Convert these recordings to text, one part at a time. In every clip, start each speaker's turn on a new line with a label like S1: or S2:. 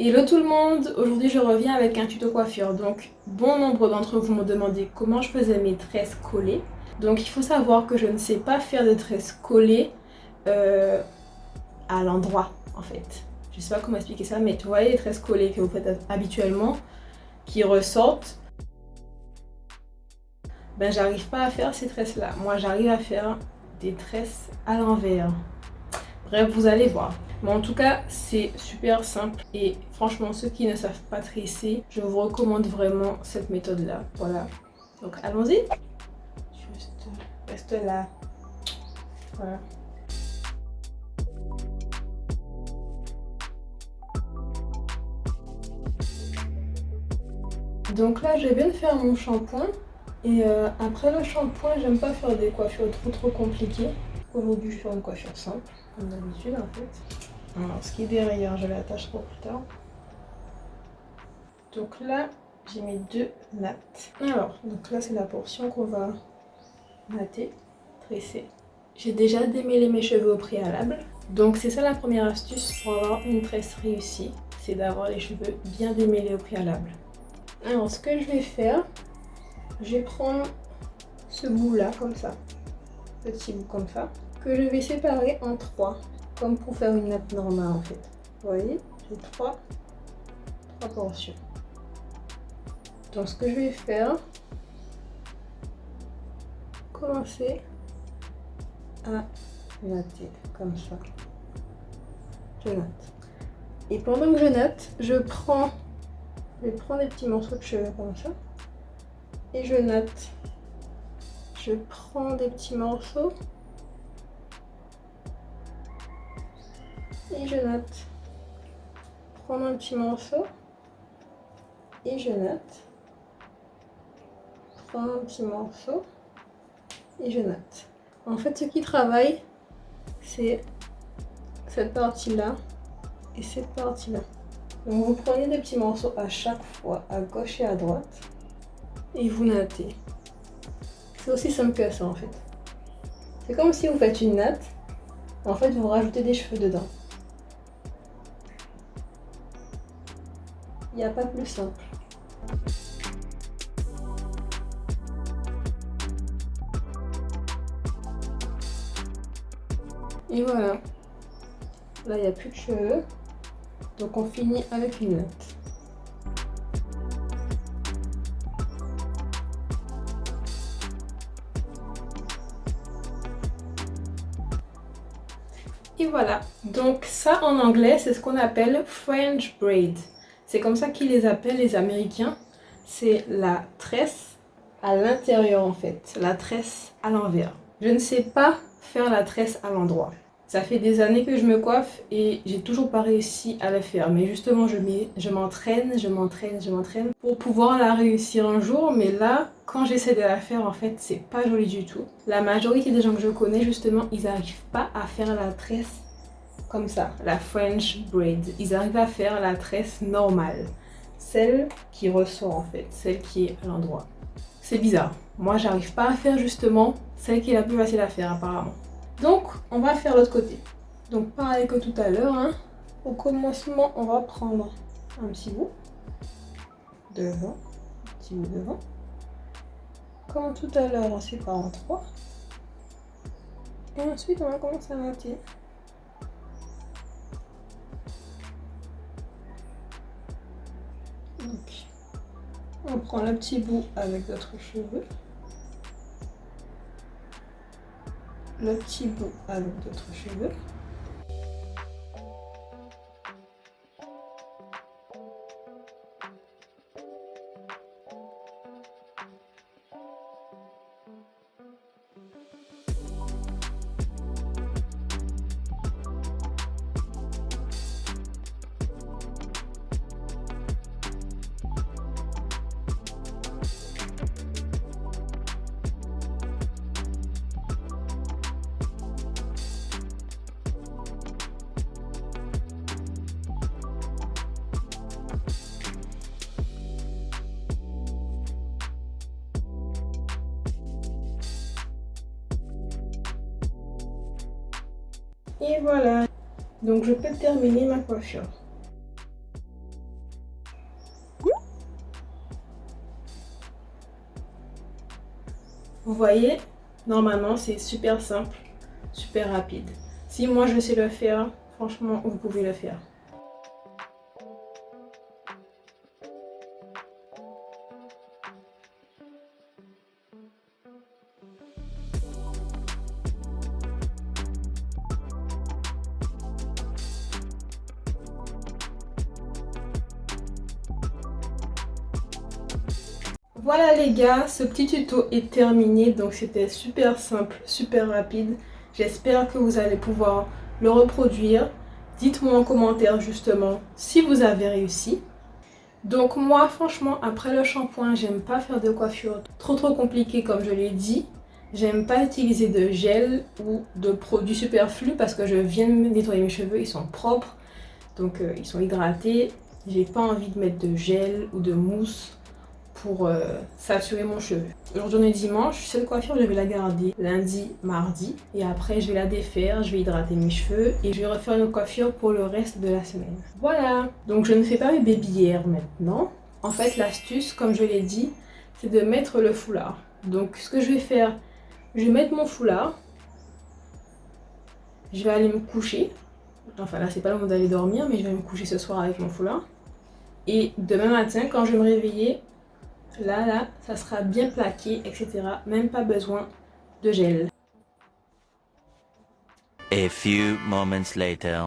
S1: Hello tout le monde, aujourd'hui je reviens avec un tuto coiffure. Donc bon nombre d'entre vous m'ont demandé comment je faisais mes tresses collées. Donc il faut savoir que je ne sais pas faire de tresses collées à l'endroit en fait. Je sais pas comment expliquer ça, mais tu vois les tresses collées que vous faites habituellement, qui ressortent, ben j'arrive pas à faire ces tresses là. Moi j'arrive à faire des tresses à l'envers. Bref, vous allez voir. Mais en tout cas, c'est super simple et franchement, ceux qui ne savent pas tresser, je vous recommande vraiment cette méthode-là. Voilà. Donc, allons-y. Juste reste là. Voilà. Donc là, je viens de faire mon shampoing. Et après le shampoing, j'aime pas faire des coiffures trop compliquées. Aujourd'hui, je fais une coiffure simple, comme d'habitude en fait. Alors, ce qui est derrière, je l'attacherai plus tard. Donc là, j'ai mes deux nattes. Alors, donc là, c'est la portion qu'on va natter, tresser. J'ai déjà démêlé mes cheveux au préalable. Donc c'est ça la première astuce pour avoir une tresse réussie. C'est d'avoir les cheveux bien démêlés au préalable. Alors, ce que je vais faire, je vais prendre ce bout-là, comme ça. Petit bout comme ça. Que je vais séparer en trois. Comme pour faire une natte normale en fait. Vous voyez, j'ai trois portions. Donc ce que je vais faire, commencer à natter comme ça. Je natte. Et pendant que je natte, je vais prendre des petits morceaux de cheveux comme ça. Et je natte. Je prends des petits morceaux. Et je natte. Prendre un petit morceau. Et je natte. Prendre un petit morceau. Et je natte. En fait, ce qui travaille, c'est cette partie-là et cette partie-là. Donc vous prenez des petits morceaux à chaque fois, à gauche et à droite, et vous nattez. C'est aussi simple que ça en fait. C'est comme si vous faites une natte, en fait vous rajoutez des cheveux dedans. Il n'y a pas plus simple. Et voilà. Là il n'y a plus de cheveux, donc on finit avec une natte. Et voilà, donc ça en anglais c'est ce qu'on appelle French braid. C'est comme ça qu'ils les appellent les Américains. C'est la tresse à l'intérieur en fait, la tresse à l'envers. Je ne sais pas faire la tresse à l'endroit. Ça fait des années que je me coiffe et j'ai toujours pas réussi à le faire. Mais justement je m'entraîne pour pouvoir la réussir un jour. Mais là, quand j'essaie de la faire en fait c'est pas joli du tout. La majorité des gens que je connais justement ils n'arrivent pas à faire la tresse comme ça, la French braid. Ils arrivent à faire la tresse normale. Celle qui ressort en fait, celle qui est à l'endroit. C'est bizarre. Moi j'arrive pas à faire justement celle qui est la plus facile à faire apparemment. Donc on va faire l'autre côté. Donc pareil que tout à l'heure, hein. Au commencement on va prendre un petit bout devant, un petit bout devant. Comme tout à l'heure on sépare en trois. Et ensuite on va commencer à monter. Donc, on prend le petit bout avec d'autres cheveux, le petit bout avec d'autres cheveux. Et voilà, donc je peux terminer ma coiffure. Vous voyez, normalement c'est super simple, super rapide. Si moi je sais le faire, franchement vous pouvez le faire. Voilà les gars, ce petit tuto est terminé, donc c'était super simple, super rapide. J'espère que vous allez pouvoir le reproduire. Dites-moi en commentaire justement si vous avez réussi. Donc moi franchement après le shampoing, j'aime pas faire de coiffure trop compliquée comme je l'ai dit. J'aime pas utiliser de gel ou de produits superflus parce que je viens de nettoyer mes cheveux, ils sont propres, donc ils sont hydratés. J'ai pas envie de mettre de gel ou de mousse pour saturer mon cheveu. Aujourd'hui on est dimanche, cette coiffure je vais la garder lundi, mardi et après je vais la défaire, je vais hydrater mes cheveux et je vais refaire une coiffure pour le reste de la semaine. Voilà, donc je ne fais pas mes baby hairs maintenant. En fait l'astuce, comme je l'ai dit, c'est de mettre le foulard. Donc ce que je vais faire, je vais mettre mon foulard, je vais aller me coucher. Enfin là c'est pas le moment d'aller dormir, mais je vais me coucher ce soir avec mon foulard. Et demain matin quand je vais me réveiller, là, ça sera bien plaqué, etc. Même pas besoin de gel.
S2: A few moments later.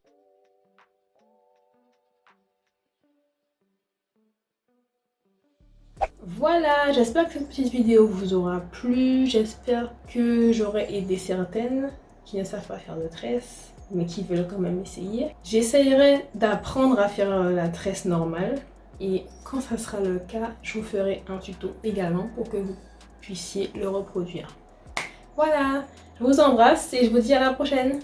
S1: Voilà, j'espère que cette petite vidéo vous aura plu. J'espère que j'aurai aidé certaines qui ne savent pas faire de tresse, mais qui veulent quand même essayer. J'essayerai d'apprendre à faire la tresse normale. Et quand ça sera le cas, je vous ferai un tuto également pour que vous puissiez le reproduire. Voilà, je vous embrasse et je vous dis à la prochaine.